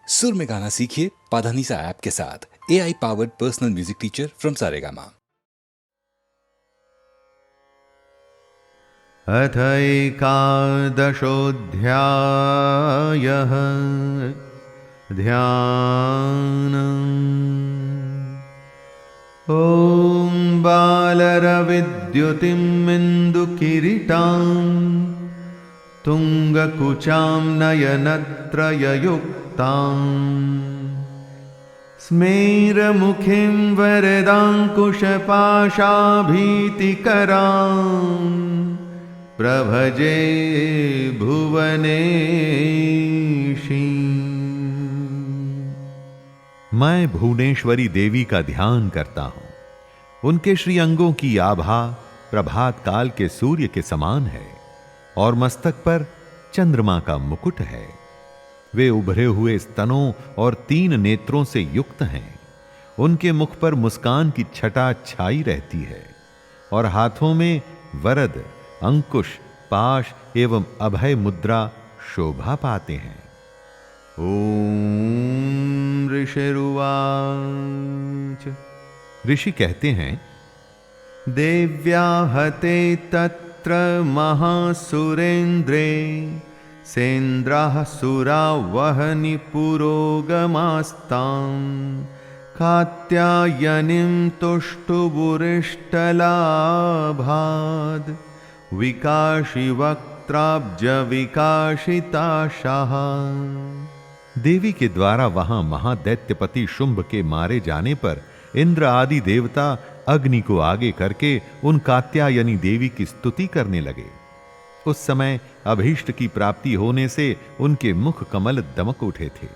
सुर में गाना सीखिए पाधानीसा ऐप के साथ। AI powered personal music teacher from Saregama. अथ एकादशोऽध्यायः ॐ बालरविद्युतिमिन्दुकिरीटां तुङ्गकुचां नयनत्रययुक्तां स्मेरमुखीं वरदाङ्कुशपाशाभीतिकरां प्रभजे भुवनेशीं। मैं भुवनेश्वरी देवी का ध्यान करता हूं। उनके श्री अंगों की आभा प्रभात काल के सूर्य के समान है और मस्तक पर चंद्रमा का मुकुट है। वे उभरे हुए स्तनों और 3 नेत्रों से युक्त हैं। उनके मुख पर मुस्कान की छटा छाई रहती है और हाथों में वरद, अंकुश, पाश एवं अभय मुद्रा शोभा पाते हैं। ओम ऋषिरुवाच। ऋषि कहते हैं, देव्या हते तत्र महासुरेन्द्रे सेन्द्राः सुरा वहनि पुरोगमास्तां कात्यायनीं तुष्टुबुरिष्टलाभाद् विकाशी वक्त्राब्ज विकाशिताशाः। देवी के द्वारा वहां महादैत्यपति शुंभ के मारे जाने पर इंद्र आदि देवता अग्नि को आगे करके उन कात्यायनी देवी की स्तुति करने लगे। उस समय अभीष्ट की प्राप्ति होने से उनके मुख कमल दमक उठे थे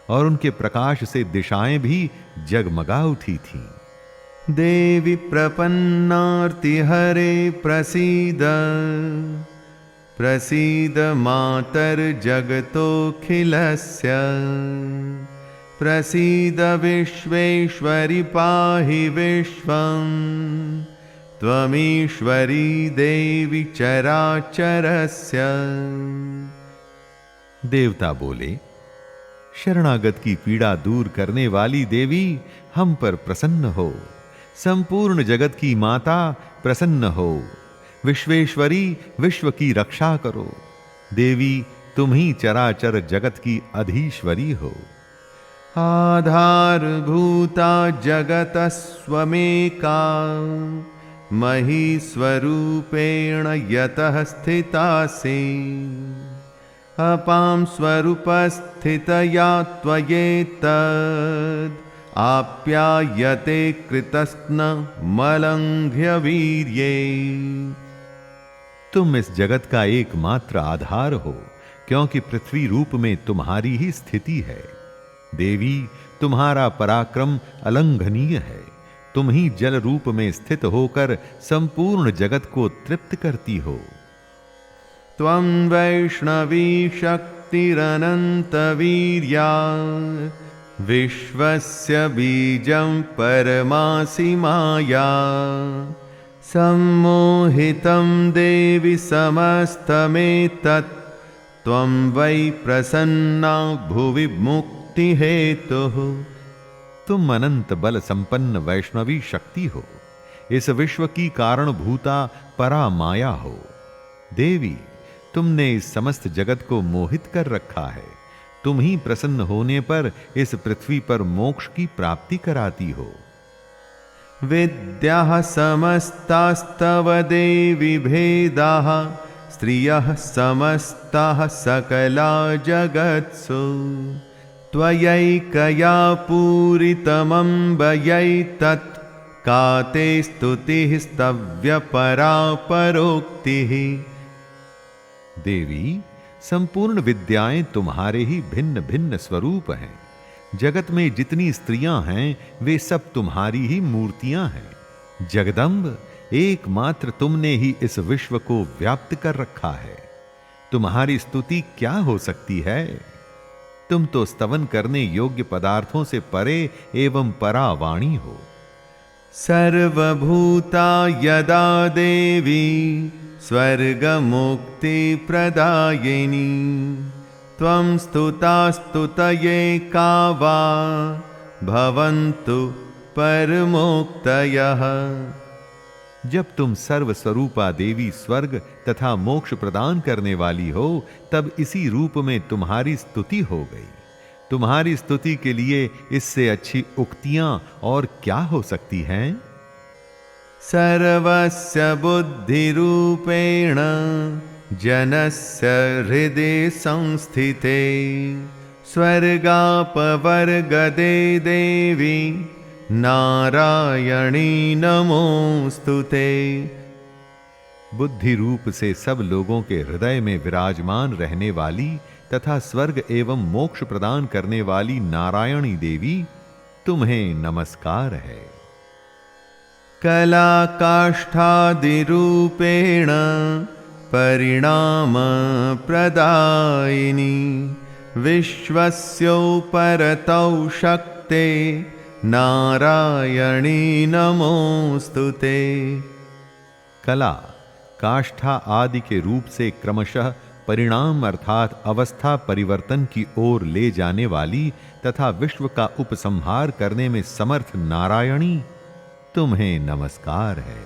और उनके प्रकाश से दिशाएं भी जगमगा उठी थीं। देवी प्रपन्नार्तिहरे प्रसीद प्रसीद मातर्जगतोऽखिलस्य प्रसीद विश्वेश्वरि पाहि विश्वं त्वमीश्वरी देवी चराचरस्य। देवता बोले, शरणागत की पीड़ा दूर करने वाली देवी हम पर प्रसन्न हो। संपूर्ण जगत की माता प्रसन्न हो। विश्वेश्वरी विश्व की रक्षा करो। देवी तुम ही चराचर जगत की अधीश्वरी हो। आधारभूता जगतस्त्वमेका महीस्वरूपेण यतः स्थितासि अपां स्वरूपस्थितया त्वयेतद् आप्यायते कृतस्न मलङ्घ्य वीर्ये। तुम इस जगत का एकमात्र आधार हो, क्योंकि पृथ्वी रूप में तुम्हारी ही स्थिति है। देवी तुम्हारा पराक्रम अलंघनीय है। तुम ही जल रूप में स्थित होकर संपूर्ण जगत को तृप्त करती हो। त्वं वैष्णवी शक्तिरनन्तवीर्या विश्वस्य बीजं परमासि माया सम्मोहितं देवि समस्तमेतत् त्वं वै प्रसन्ना भुवि मुक्ति हेतुः। तुम अनंत बल संपन्न वैष्णवी शक्ति हो। इस विश्व की कारण भूता परा माया हो। देवी तुमने इस समस्त जगत को मोहित कर रखा है। तुम ही प्रसन्न होने पर इस पृथ्वी पर मोक्ष की प्राप्ति कराती हो। विद्याः समस्तास्तव देवी भेदाः स्त्रियः समस्ताः सकला जगत्सु त्वयैकया पूरितमम्बयैतत् का ते स्तुतिः स्तव्यपरा परोक्तिः। देवी संपूर्ण विद्याएं तुम्हारे ही भिन्न भिन्न स्वरूप हैं। जगत में जितनी स्त्रियां हैं वे सब तुम्हारी ही मूर्तियां हैं। जगदम्ब एकमात्र तुमने ही इस विश्व को व्याप्त कर रखा है। तुम्हारी स्तुति क्या हो सकती है? तुम तो स्तवन करने योग्य पदार्थों से परे एवं परावाणी हो। सर्वभूता यदा देवी स्वर्गमुक्ति प्रदायिनी त्वं स्तुतास्तुतये का वा भवन्तु परमोक्तयः। जब तुम सर्व स्वरूपा देवी स्वर्ग तथा मोक्ष प्रदान करने वाली हो, तब इसी रूप में तुम्हारी स्तुति हो गई। तुम्हारी स्तुति के लिए इससे अच्छी उक्तियां और क्या हो सकती हैं? सर्वस्य बुद्धिरूपेण जनस्य हृदये संस्थिते स्वर्गापवर्गदे देवी नारायणी नमोस्तुते। बुद्धि रूप से सब लोगों के हृदय में विराजमान रहने वाली तथा स्वर्ग एवं मोक्ष प्रदान करने वाली नारायणी देवी, तुम्हें नमस्कार है। कलाकाष्ठादिरूपेण परिणाम प्रदायिनी विश्वस्योपरतौ शक्ते नारायणी नमोस्तुते। कला काष्ठा आदि के रूप से क्रमशः परिणाम अर्थात अवस्था परिवर्तन की ओर ले जाने वाली तथा विश्व का उपसंहार करने में समर्थ नारायणी, तुम्हें नमस्कार है।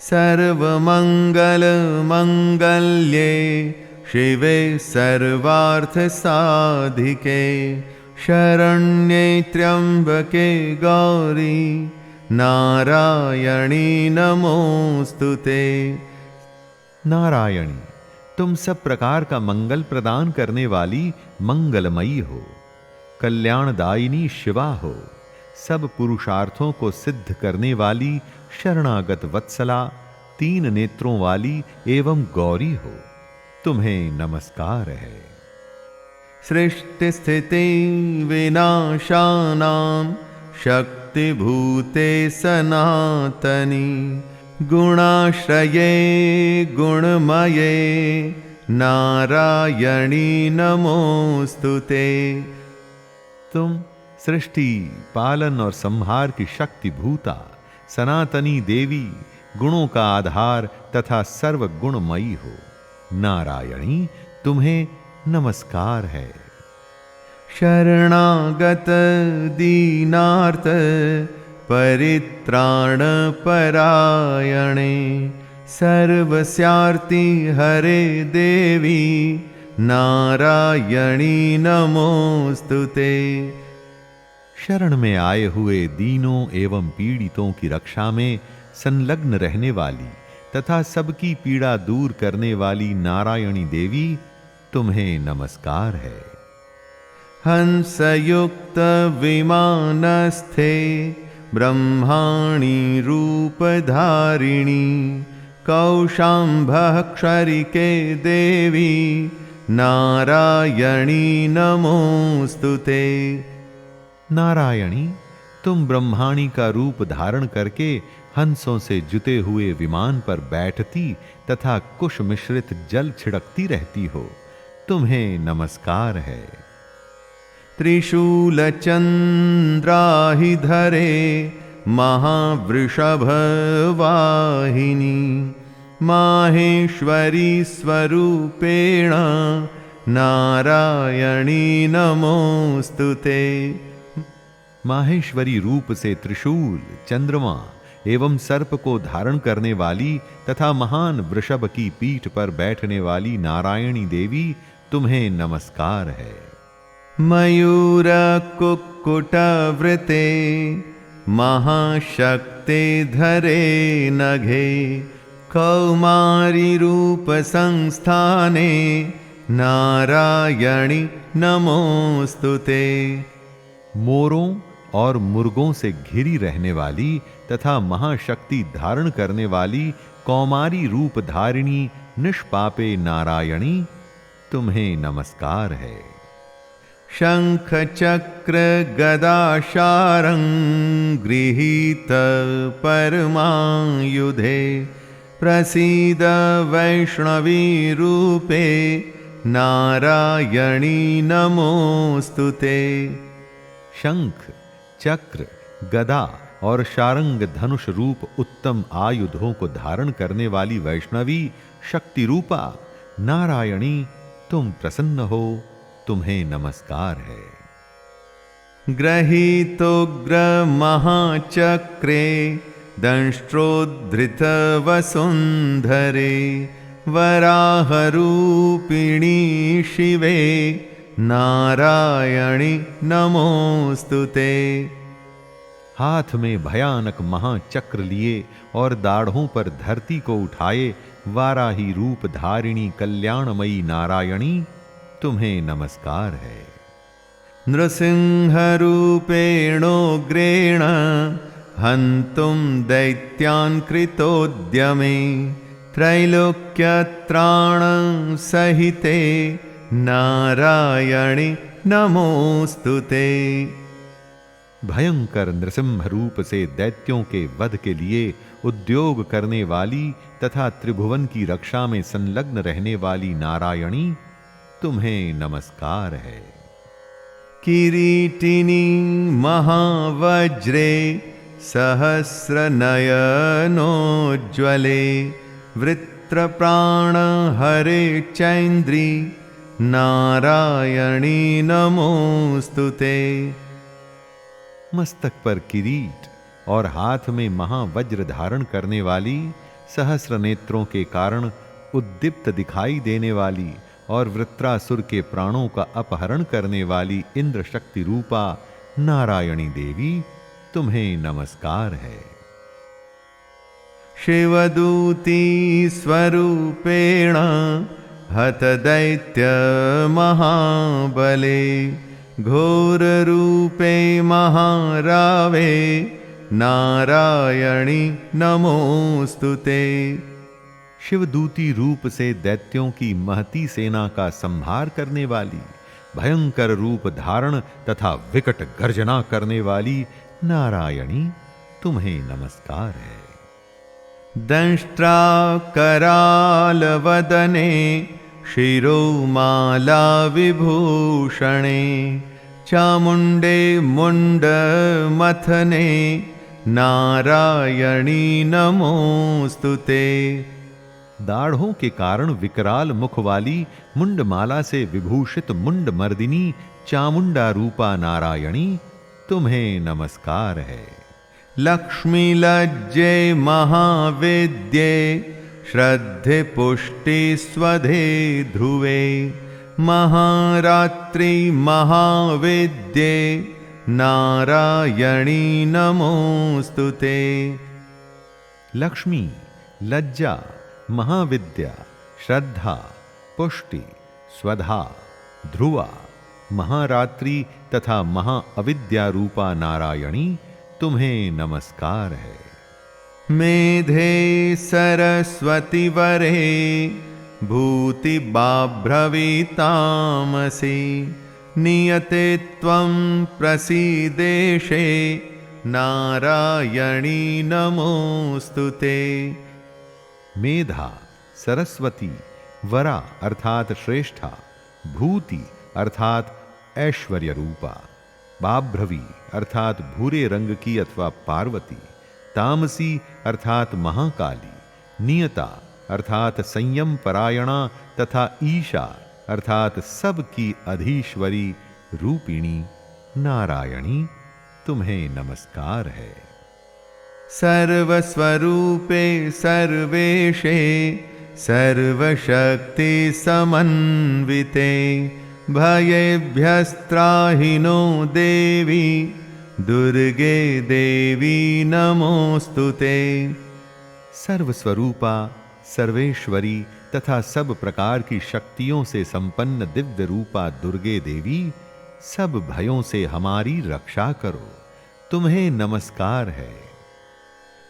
सर्वमंगल मंगल्ये शिवे सर्वार्थ साधिके शरण्ये त्र्यंबके गौरी नारायणी नमोस्तुते। नारायणी, तुम सब प्रकार का मंगल प्रदान करने वाली मंगलमयी हो, कल्याणदायिनी शिवा हो, सब पुरुषार्थों को सिद्ध करने वाली शरणागत वत्सला, तीन नेत्रों वाली एवं गौरी हो, तुम्हें नमस्कार है। सृष्टि स्थिति विनाशानां शक्तिभूते सनातनी गुणाश्रये गुणमये नारायणी नमोस्तुते। तुम सृष्टि पालन और संहार की शक्ति भूता सनातनी देवी, गुणों का आधार तथा सर्व गुणमयी हो, नारायणी तुम्हें नमस्कार है। शरणागत दीनार्थ परित्राण परायणे सर्वस्यार्ति हरे देवी नारायणी नमोस्तुते। शरण में आए हुए दीनों एवं पीड़ितों की रक्षा में संलग्न रहने वाली तथा सबकी पीड़ा दूर करने वाली नारायणी देवी, तुम्हें नमस्कार है। हंसयुक्त विमानस्थे ब्रह्माणी रूपधारिणी कौशाम्भक्षरिके देवी नारायणी नमोस्तुते। नारायणी, तुम ब्रह्माणी का रूप धारण करके हंसों से जुते हुए विमान पर बैठती तथा कुश मिश्रित जल छिड़कती रहती हो, तुम्हें नमस्कार है। त्रिशूल चंद्राहिधरे महावृषभ वाहिनी माहेश्वरी स्वरूपेण नारायणी नमोस्तुते। माहेश्वरी रूप से त्रिशूल, चंद्रमा एवं सर्प को धारण करने वाली तथा महान वृषभ की पीठ पर बैठने वाली नारायणी देवी, तुम्हें नमस्कार है। मयूर कुक्कुटवृते महाशक्ते धरे नघे कौमारी रूप संस्थाने नारायणी नमोस्तुते। मोरों और मुर्गों से घिरी रहने वाली तथा महाशक्ति धारण करने वाली कौमारी रूप धारिणी निष्पापे नारायणी, तुम्हें नमस्कार है। शंख चक्र गदाशारं गृहीत परमायुधे प्रसीद वैष्णवी रूपे नारायणी नमोस्तुते। शंख, चक्र, गदा और शारंग धनुष रूप उत्तम आयुधों को धारण करने वाली वैष्णवी शक्ति रूपा नारायणी, तुम प्रसन्न हो, तुम्हें नमस्कार है। ग्रहीतोग्रमहाचक्रे दंष्ट्रोद्धृतवसुन्धरे वराहरूपिणी शिवे नारायणि नमोस्तुते। हाथ में भयानक महाचक्र लिए और दाढ़ों पर धरती को उठाए वाराही रूप धारिणी कल्याणमयी नारायणी, तुम्हें नमस्कार है। नृसिंहरूपेणोग्रेण हन्तुं दैत्यान् कृतोद्यमे त्रैलोक्यत्राणं सहिते नारायणि नमोस्तुते। भयंकर नृसिंह रूप से दैत्यों के वध के लिए उद्योग करने वाली तथा त्रिभुवन की रक्षा में संलग्न रहने वाली नारायणी, तुम्हें नमस्कार है। किरीटिनी महावज्रे सहस्रनयनोज्ज्वले वृत्रप्राणहरे चैन्द्री नारायणी नमोस्तुते। मस्तक पर किरीट और हाथ में महावज्र धारण करने वाली, सहस्र नेत्रों के कारण उद्दीप्त दिखाई देने वाली और वृत्रासुर के प्राणों का अपहरण करने वाली इंद्र शक्ति रूपा नारायणी देवी, तुम्हें नमस्कार है। शिवदूती स्वरूपेण हतदैत्य महाबले घोररूपे महारावे नारायणी नमोस्तुते। शिवदूती रूप से दैत्यों की महती सेना का संहार करने वाली, भयंकर रूप धारण तथा विकट गर्जना करने वाली नारायणी, तुम्हें नमस्कार है। दंष्ट्राकरालवदने शिरोमाला विभूषणे चामुण्डे मुण्डमथने नारायणी नमोस्तुते। दाढ़ों के कारण विकराल मुख वाली मुंडमाला से विभूषित मुंड मर्दिनी चामुंडा रूपा नारायणी, तुम्हें नमस्कार है। लक्ष्मी लज्जे महाविद्ये श्रद्धे पुष्टि स्वधे ध्रुवे महारात्रि महाविद्ये नारायणी नमोस्तुते। लक्ष्मी, लज्जा, महाविद्या, श्रद्धा, पुष्टि, स्वधा, ध्रुवा, महारात्रि तथा महाअविद्या रूपा नारायणी, तुम्हें नमस्कार है। मेधे सरस्वती वरे भूति बाभ्रवीतामसि नियते त्वं प्रसीदेशे नारायणी नमोस्तुते। मेधा, सरस्वती, वरा अर्थात श्रेष्ठा, भूति अर्थात ऐश्वर्य रूपा, बाभ्रवी अर्थात भूरे रंग की अथवा पार्वती, तामसी अर्थात महाकाली, नियता अर्थात संयम परायणा तथा ईशा अर्थात सब की अधीश्वरी रूपिणी नारायणी, तुम्हें नमस्कार है। सर्वस्वरूपे सर्वेशे सर्वशक्ति समन्विते भयेभ्यस्त्राहिनो देवी दुर्गे देवी नमोस्तुते। सर्वस्वरूपा, सर्वेश्वरी तथा सब प्रकार की शक्तियों से संपन्न दिव्य रूपा दुर्गे देवी, सब भयों से हमारी रक्षा करो, तुम्हें नमस्कार है।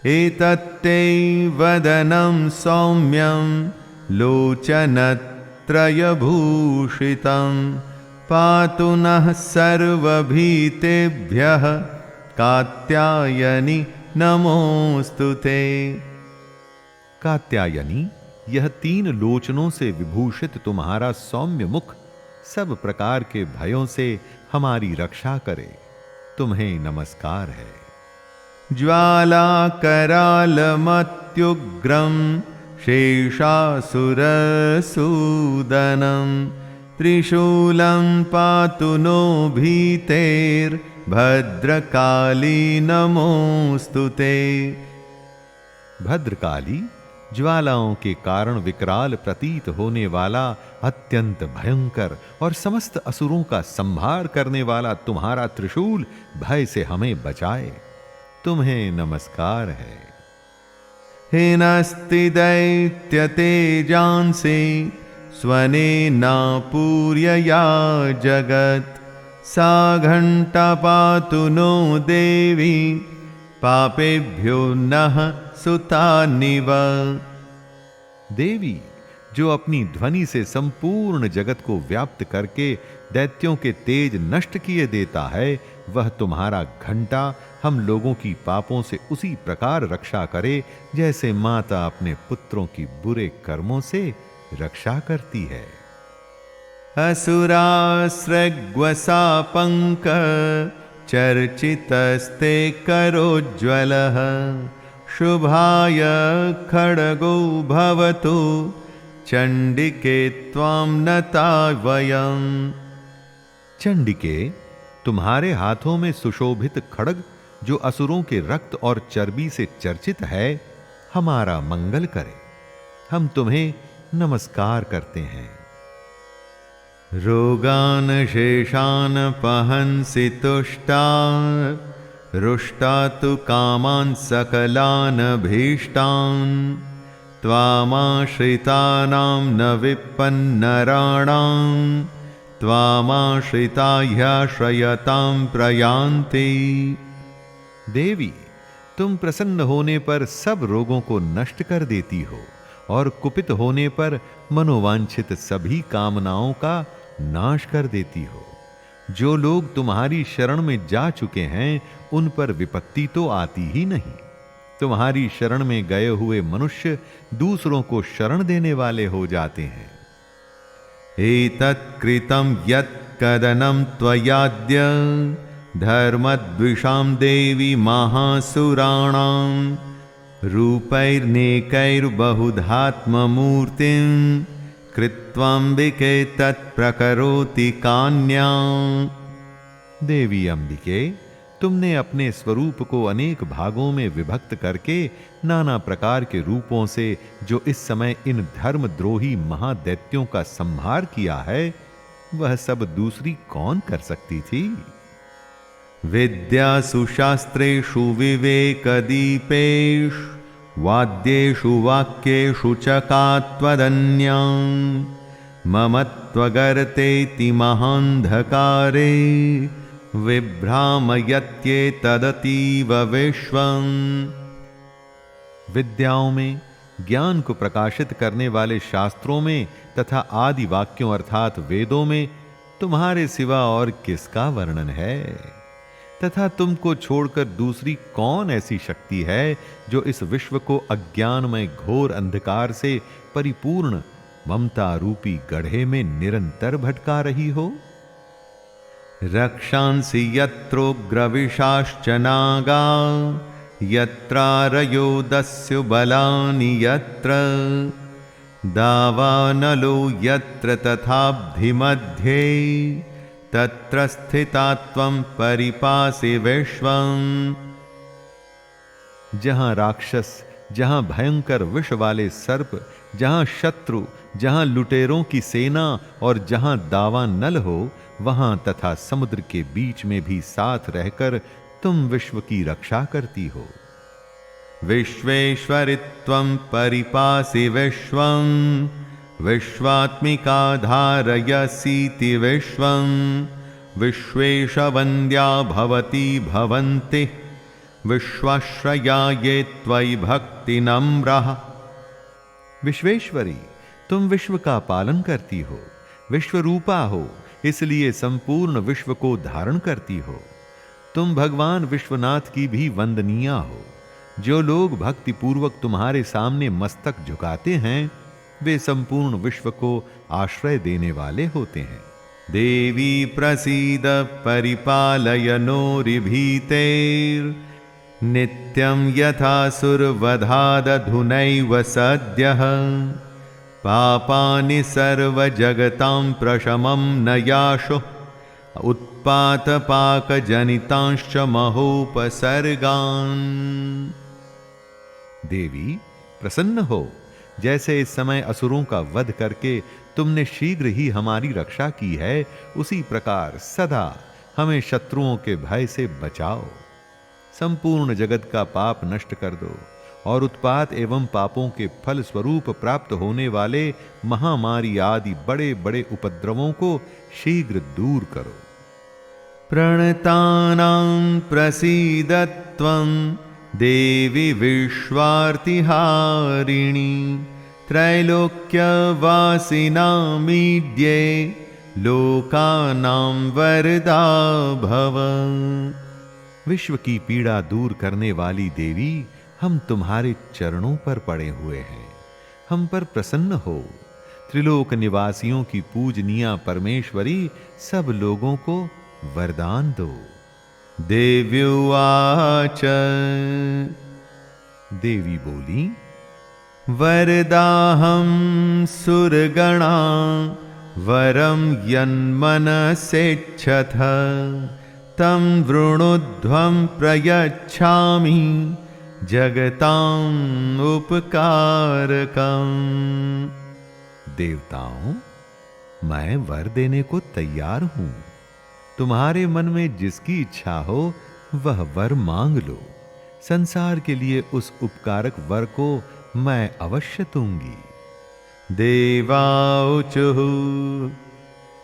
एतत्ते वदनं सौम्यं लोचनत्रयभूषितं पातु नः सर्वभीतेभ्यः कात्यायनी नमोस्तुते। कात्यायनी, यह 3 लोचनों से विभूषित तुम्हारा सौम्य मुख सब प्रकार के भयों से हमारी रक्षा करे, तुम्हें नमस्कार है। ज्वालाकरालमत्युग्रं शेषासुरसूदनं त्रिशूलं पातु नो भीतेर्भद्रकाली नमोस्तुते। भद्रकाली, ज्वालाओं के कारण विकराल प्रतीत होने वाला, अत्यंत भयंकर और समस्त असुरों का संहार करने वाला तुम्हारा त्रिशूल भय से हमें बचाए, तुम्हें नमस्कार है। हिनस्ति दैत्यतेजांसि स्वनेनापूर्यया जगत्, सा घंटा पातु नो देवी पापेभ्यो नः सुतानिव। देवी, जो अपनी ध्वनि से संपूर्ण जगत को व्याप्त करके दैत्यों के तेज नष्ट किए देता है, वह तुम्हारा घंटा हम लोगों की पापों से उसी प्रकार रक्षा करे जैसे माता अपने पुत्रों की बुरे कर्मों से रक्षा करती है। असुरास्रग्वसापंक चर्चितस्ते करोज्ज्वलः, शुभाय खड्गो भवतु चंडिके त्वां नता वयम्। चंडिके, तुम्हारे हाथों में सुशोभित खड्ग जो असुरों के रक्त और चर्बी से चर्चित है, हमारा मंगल करे, हम तुम्हें नमस्कार करते हैं। रोगान शेषान पहंसि तुष्टा, रुष्टा तु कामान् सकलान् भीष्टान्, त्वामाश्रितानां न विपन्नराणां, त्वामाश्रिता ह्याश्रयतां प्रयान्ति। देवी, तुम प्रसन्न होने पर सब रोगों को नष्ट कर देती हो और कुपित होने पर मनोवांछित सभी कामनाओं का नाश कर देती हो। जो लोग तुम्हारी शरण में जा चुके हैं, उन पर विपत्ति तो आती ही नहीं। तुम्हारी शरण में गए हुए मनुष्य दूसरों को शरण देने वाले हो जाते हैं। एतत्कृतं यत्कदनं त्वयाद्य धर्मद्विषां देवी महासुराणां, रूपैर्नेकैर्बहुधात्ममूर्तिं कृत्वाम्बिके तत्प्रकरोति कान्यां। देवी अंबिके, तुमने अपने स्वरूप को अनेक भागों में विभक्त करके नाना प्रकार के रूपों से जो इस समय इन धर्मद्रोही महादैत्यों का संहार किया है, वह सब दूसरी कौन कर सकती थी? विद्यासु शास्त्रेषु विवेकदीपेषु, वाद्येषु वाक्येषु च का त्वदन्यां, मम त्वगर्तेति महान्धकारे, विभ्रामयत्येतदतीव विश्वम्। विद्याओं में, ज्ञान को प्रकाशित करने वाले शास्त्रों में तथा आदि वाक्यों अर्थात वेदों में तुम्हारे सिवा और किसका वर्णन है? तथा तुमको छोड़कर दूसरी कौन ऐसी शक्ति है जो इस विश्व को अज्ञानमय घोर अंधकार से परिपूर्ण ममता रूपी गड्ढे में निरंतर भटका रही हो? रक्षांसि यत्रोग्रविशाश्च नागा, यत्रारयो दस्यु बलानि यत्र, दावानलो यत्र तथाब्धिमध्ये, तत्र स्थिता त्वं परिपासि विश्वम्। जहां राक्षस, जहां भयंकर विष वाले सर्प, जहां शत्रु, जहां लुटेरों की सेना और जहां दावानल हो, वहां तथा समुद्र के बीच में भी साथ रहकर तुम विश्व की रक्षा करती हो। विश्वेश्वरि त्वं परिपासि विश्वम्, विश्वात्मिका धारयसीति विश्वम्, विश्वेशवन्द्या भवती भवन्ति, विश्वाश्रया ये त्वयि भक्ति नम्रः। विश्वेश्वरी, तुम विश्व का पालन करती हो, विश्वरूपा हो, इसलिए संपूर्ण विश्व को धारण करती हो। तुम भगवान विश्वनाथ की भी वंदनीया हो। जो लोग भक्ति पूर्वक तुम्हारे सामने मस्तक झुकाते हैं, वे संपूर्ण विश्व को आश्रय देने वाले होते हैं। देवी प्रसीद परिपालय नोरिभीतेर्, नित्यं यथासुरवधादधुनैव सद्यः, पापानि सर्वजगतां प्रशमं न याशुः उत्पातपाकजनितांश्च महोपसर्गान्। देवी प्रसन्न हो, जैसे इस समय असुरों का वध करके तुमने शीघ्र ही हमारी रक्षा की है, उसी प्रकार सदा हमें शत्रुओं के भय से बचाओ। संपूर्ण जगत का पाप नष्ट कर दो और उत्पात एवं पापों के फल स्वरूप प्राप्त होने वाले महामारी आदि बड़े बड़े उपद्रवों को शीघ्र दूर करो। प्रणतानां प्रसीदत्वं देवी विश्वार्तिहारिणी त्रैलोक्यवासिनामीड्ये लोकानां वरदा भव। विश्व की पीड़ा दूर करने वाली देवी, हम तुम्हारे चरणों पर पड़े हुए हैं, हम पर प्रसन्न हो। त्रिलोक निवासियों की पूजनीया परमेश्वरी, सब लोगों को वरदान दो। देव्युवाच देवी बोली, वरदाहं सुरगणा वरं यन्मनसेच्छथ तं वृणुध्वं प्रयच्छामि जगतां उपकारकम्। देवताओं, मैं वर देने को तैयार हूं। तुम्हारे मन में जिसकी इच्छा हो वह वर मांग लो। संसार के लिए उस उपकारक वर को मैं अवश्य दूंगी। देवाऊचुः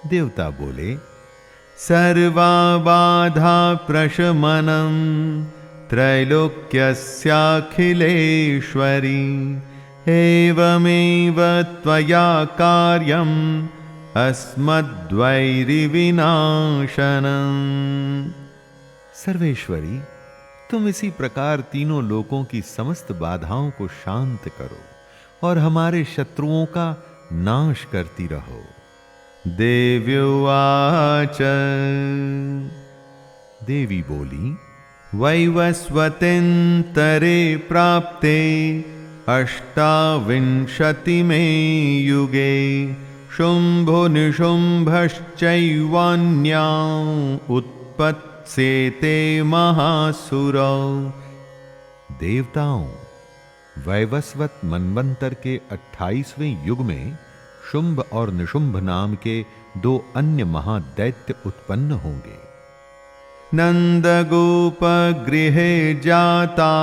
देवता बोले, सर्वा बाधा प्रशमनं त्रैलोक्यस्याखिलेश्वरी एवमेव त्वया कार्यम् अस्मद्वैरिविनाशनम्। सर्वेश्वरी, तुम इसी प्रकार तीनों लोकों की समस्त बाधाओं को शांत करो और हमारे शत्रुओं का नाश करती रहो। देव्युवाच देवी बोली, वैवस्वतेन्तरे प्राप्ते अष्टाविंशतिमे युगे शुम्भो निशुम्भश्चैवान्या उत्पत्स्येते महासुरौ। देवताओं, वैवस्वत मनवंतर के 28वें युग में शुंभ और निशुंभ नाम के दो अन्य महादैत्य उत्पन्न होंगे। नंदगोपगृहे जाता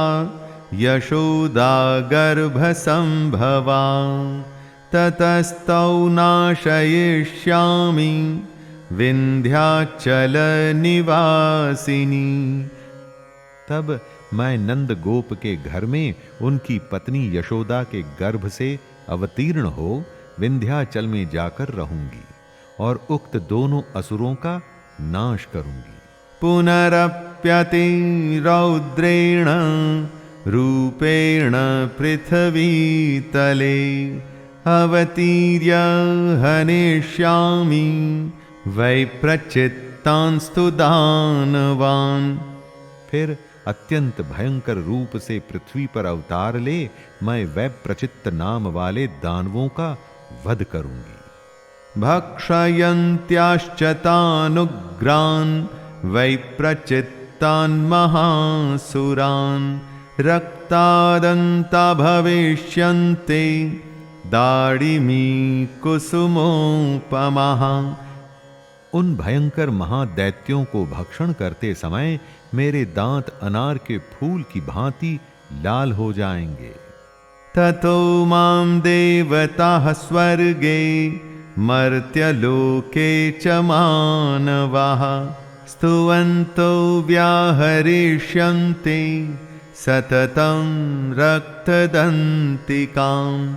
यशोदा गर्भसंभवा ततस्तौ नाशयिष्यामि विंध्याचल निवासिनी। तब मैं नंद गोप के घर में उनकी पत्नी यशोदा के गर्भ से अवतीर्ण हो विंध्याचल में जाकर रहूंगी और उक्त दोनों असुरों का नाश करूंगी। पुनरप्यति रौद्रेण रूपेण पृथ्वीतले अवतीर्य हनिष्यामि वैप्रचित्तांस्तु दानवान्। फिर अत्यंत भयंकर रूप से पृथ्वी पर अवतार ले मैं वैप्रचित्त नाम वाले दानवों का वध करूंगी। भक्षयन्त्याश्च तानुग्रान् वैप्रचित्तान् महासुरान् रक्तादन्ता भविष्यन्ते दाडिमी कुसुमोपमः। उन भयंकर महादैत्यों को भक्षण करते समय मेरे दांत अनार के फूल की भांति लाल हो जाएंगे। ततो मां देवताः स्वर्गे मर्त्यलोके च मानवाः स्तुवन्तो व्याहरिष्यन्ते सततं रक्तदन्तिकाम्।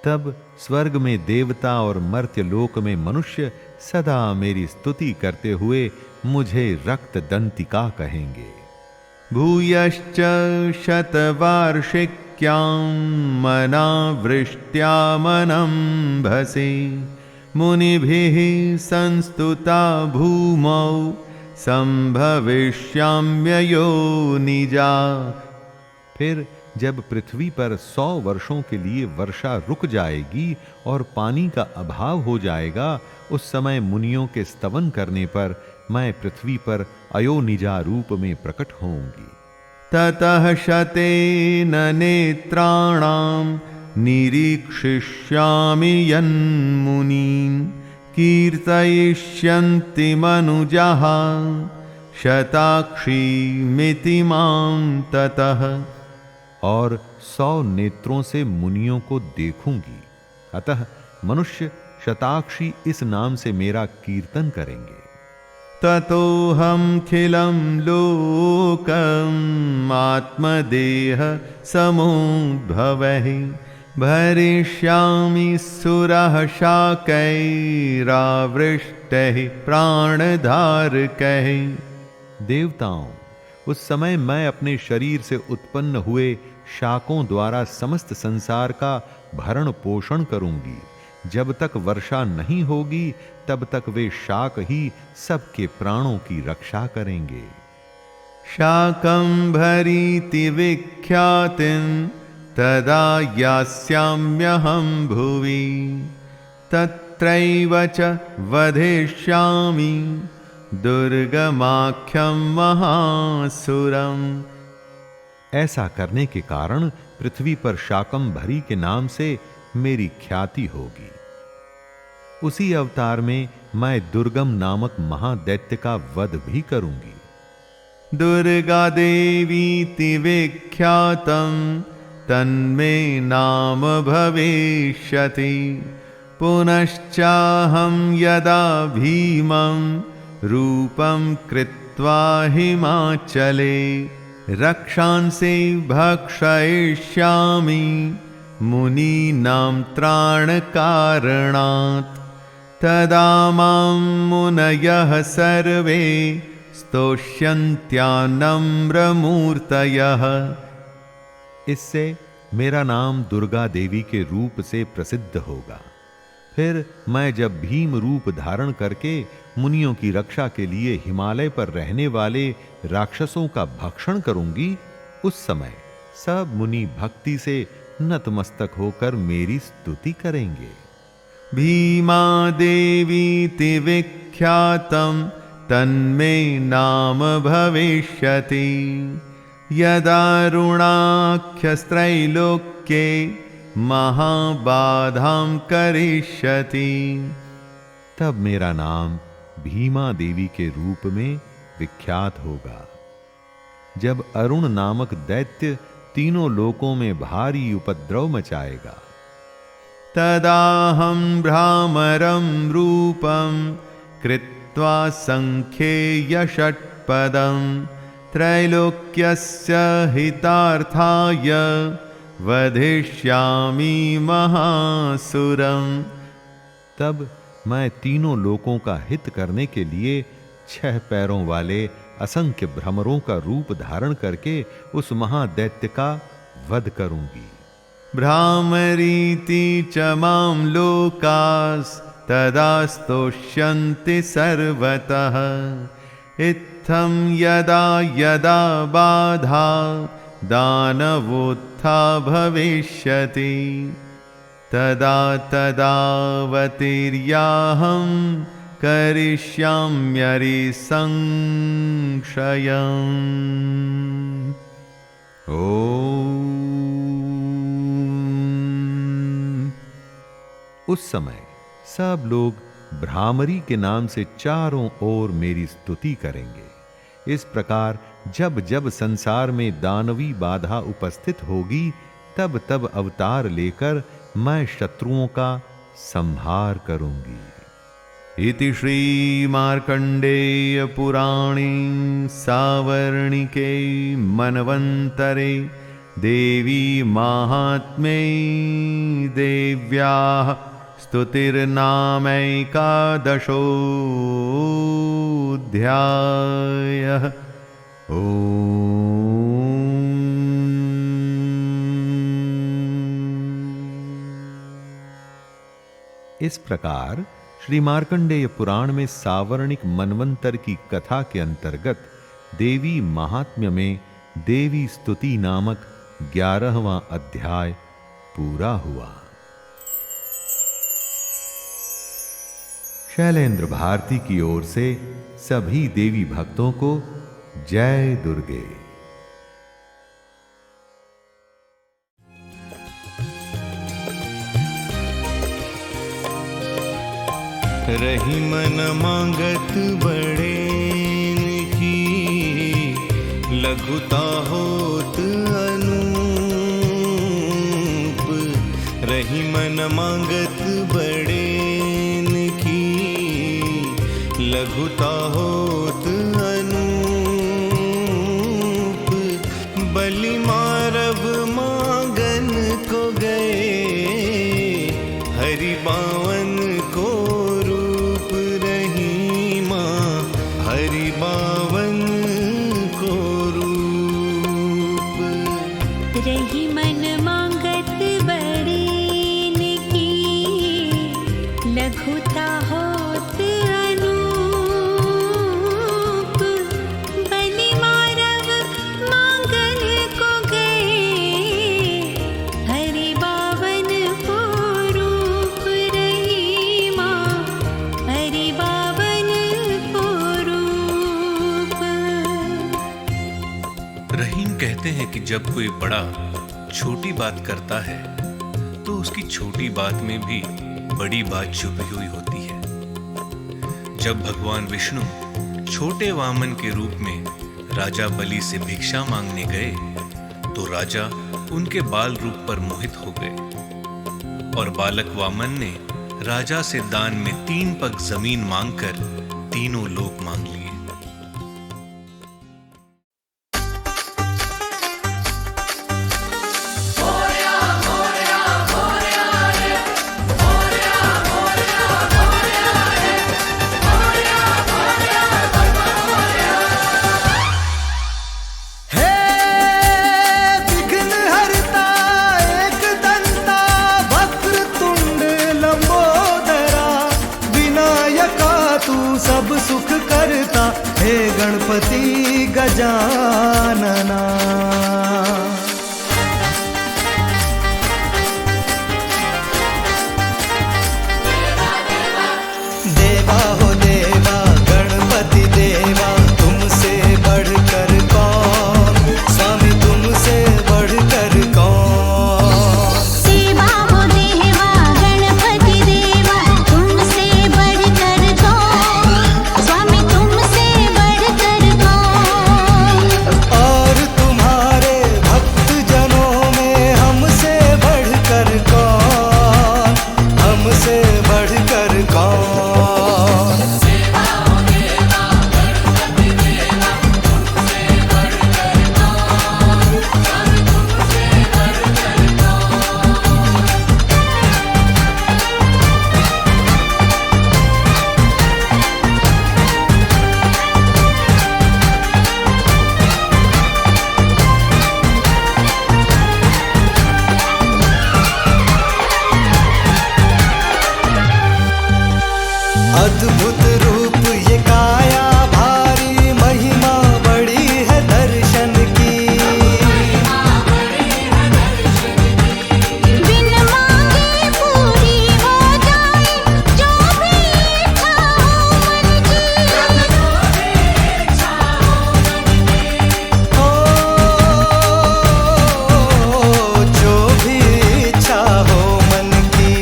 तब स्वर्ग में देवता और मर्त्यलोक में मनुष्य सदा मेरी स्तुति करते हुए मुझे रक्त दंतिका कहेंगे। भूयश्च शतवार्षिक्यां मनावृष्ट्यामनम्भसे मुनिभिः संस्तुता भूमौ संभविष्याम्ययो निजा। फिर जब पृथ्वी पर 100 वर्षों के लिए वर्षा रुक जाएगी और पानी का अभाव हो जाएगा, उस समय मुनियों के स्तवन करने पर मैं पृथ्वी पर अयोनिजा रूप में प्रकट होऊंगी। ततः शतेन नेत्राणां निरीक्षिष्यामि यन्मुनीन् कीर्तयिष्यन्ति मनुजाः शताक्षीमिति मां ततः। और 100 नेत्रों से मुनियों को देखूंगी, अतः मनुष्य शताक्षी इस नाम से मेरा कीर्तन करेंगे। ततोऽहं खिलं लोकम् आत्मदेह समुद्भवैः भरिष्यामि सुरः शाकैरावृष्टैः प्राणधारकैः। देवताओं, उस समय मैं अपने शरीर से उत्पन्न हुए शाकों द्वारा समस्त संसार का भरण पोषण करूंगी। जब तक वर्षा नहीं होगी तब तक वे शाक ही सबके प्राणों की रक्षा करेंगे। शाकंभरीति विख्यातिं तदा यास्याम्यहं भुवि तत्रैव च वधिष्यामि दुर्गमाख्यं महासुरम्। ऐसा करने के कारण पृथ्वी पर शाकंभरी के नाम से मेरी ख्याति होगी। उसी अवतार में मैं दुर्गम नामक महादैत्य का वध भी करूंगी। दुर्गा देवीति विख्यातं तन्मे नाम भविष्यति पुनश्चाहं यदा भीमं रूपं कृत्वा हिमाचले रक्षांसि भक्षयिष्यामि मुनीनां त्राणकारणात् तदा मां मुनयः सर्वे स्तोष्यन्त्यानम्रमूर्तयः। इससे मेरा नाम दुर्गा देवी के रूप से प्रसिद्ध होगा। फिर मैं जब भीम रूप धारण करके मुनियों की रक्षा के लिए हिमालय पर रहने वाले राक्षसों का भक्षण करूंगी, उस समय सब मुनि भक्ति से नतमस्तक होकर मेरी स्तुति करेंगे। भीमा देवीति विख्यातं तन्मे नाम भविष्यति यदा रुणाख्यस्त्रैलोक्ये महाबाधां करिष्यति। तब मेरा नाम भीमा देवी के रूप में विख्यात होगा। जब अरुण नामक दैत्य तीनों लोकों में भारी उपद्रव मचाएगा। तदाहं भ्रामरं रूपं कृत्वा संख्येय षट्पदं त्रैलोक्यस्य हितार्थाय वधिष्यामि महासुरम्। तब मैं तीनों लोकों का हित करने के लिए 6 पैरों वाले असंख्य भ्रमरों का रूप धारण करके उस महादैत्य का वध करूंगी। भ्रामरीति च मां लोकास्तदा स्तोष्यन्ति सर्वतः इत्थं यदा यदा बाधा दानवोत्था भविष्यति तदा तदावतीर्याहं करिष्याम्यरिसंक्षयम्। ओम। उस समय सब लोग भ्रामरी के नाम से चारों ओर मेरी स्तुति करेंगे। इस प्रकार जब जब संसार में दानवी बाधा उपस्थित होगी, तब तब अवतार लेकर मैं शत्रुओं का संहार करूंगी। इति श्री मार्कंडेय पुराणे सावर्णिके मनवंतरे देवी महात्म्ये देव्याः स्तुतिर्नामैकादशोऽध्यायः। इस प्रकार श्री मार्कंडेय पुराण में सावर्णिक मनवंतर की कथा के अंतर्गत देवी महात्म्य में देवी स्तुति नामक 11वां अध्याय पूरा हुआ। शैलेंद्र भारती की ओर से सभी देवी भक्तों को जय दुर्गे। रही मन मांगत बड़े की, लघुता होत अनूप। रही मन मांगत बड़े की, लघुता होत अनूप। बलि मारव मांगन को गए, हरि बावन को रही मन मांगत बड़ेन की, लघुता होत अनूप। बलि मारव मांगन को गए, हरि बावन को रूप। रही माँ हरि बावन को रूप। रहीम कहते हैं कि जब कोई बड़ा छोटी बात करता है तो उसकी छोटी बात में भी बड़ी बात छुपी हुई होती है। जब भगवान विष्णु छोटे वामन के रूप में राजा बलि से भिक्षा मांगने गए तो राजा उनके बाल रूप पर मोहित हो गए और बालक वामन ने राजा से दान में 3 पग जमीन मांगकर तीनों लोक मांग लिए। सब सुख करता हे गणपति गजानना। देवा हो देवा गणपति देवा, तुमसे बढ़कर कौन, स्वामी तुमसे बढ़कर कौन। देवा हो देवा गणपति देवा, तुमसे बढ़कर कौन, स्वामी तुमसे बढ़कर कौन। और तुम्हारे भक्त जनों में हमसे बढ़कर कौन, हमसे बढ़कर कौन। अद्भुत रूप ये काया भारी, महिमा बड़ी है दर्शन की। बिन मांगे पूरी हो जाए जो भी इच्छा हो मन की। ओ जो भी इच्छा हो मन की।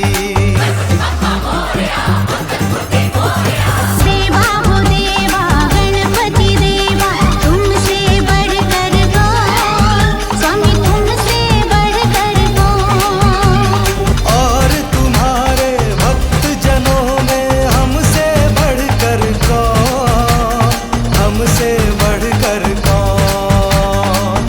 देवा हो देवा गणपति देवा, तुमसे बढ़कर कौन, स्वामी तुमसे बढ़कर कौन। और तुम्हारे भक्त जनों में हमसे बढ़कर कौन, हमसे बढ़कर कौन।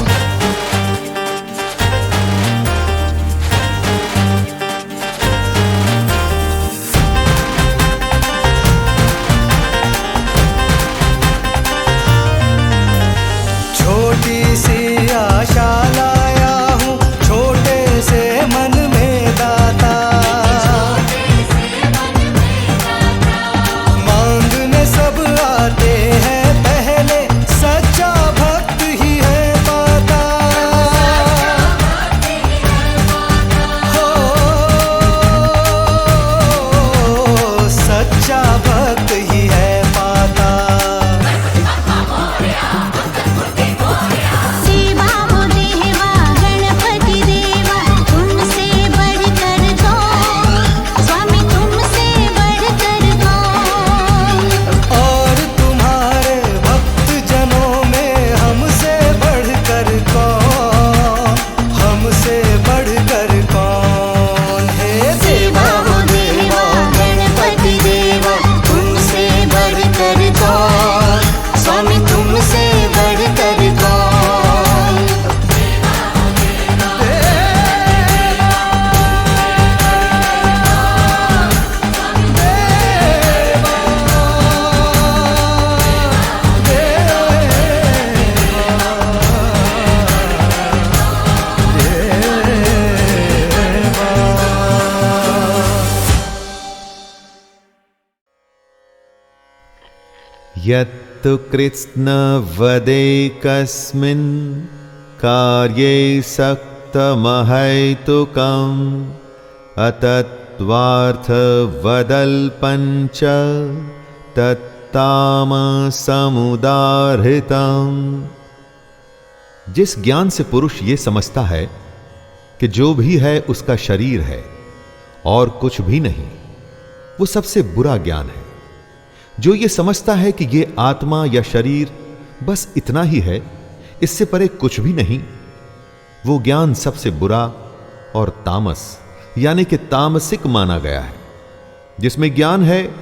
छोटी सी आशा लाया हूँ, छोटे से मन में दाता। मांगने सब आते हैं पहले, यत्तु कृत्स्नवदेकस्मिन् कार्ये सक्तमहैतुकम् अतत्त्वार्थवदल्पञ्च तत्तामसमुदाहृतम्। जिस ज्ञान से पुरुष ये समझता है कि जो भी है उसका शरीर है और कुछ भी नहीं, वो सबसे बुरा ज्ञान है। जो ये समझता है कि ये आत्मा या शरीर बस इतना ही है, इससे परे कुछ भी नहीं, वो ज्ञान सबसे बुरा और तामस यानी कि तामसिक माना गया है। जिसमें ज्ञान है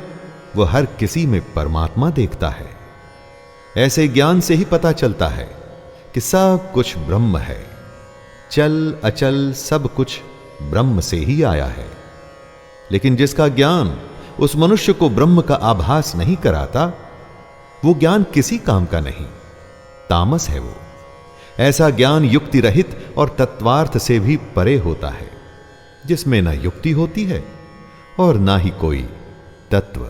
वो हर किसी में परमात्मा देखता है। ऐसे ज्ञान से ही पता चलता है कि सब कुछ ब्रह्म है, चल अचल सब कुछ ब्रह्म से ही आया है। लेकिन जिसका ज्ञान उस मनुष्य को ब्रह्म का आभास नहीं कराता, वो ज्ञान किसी काम का नहीं, तामस है वो। ऐसा ज्ञान युक्ति रहित और तत्वार्थ से भी परे होता है, जिसमें ना युक्ति होती है और ना ही कोई तत्व।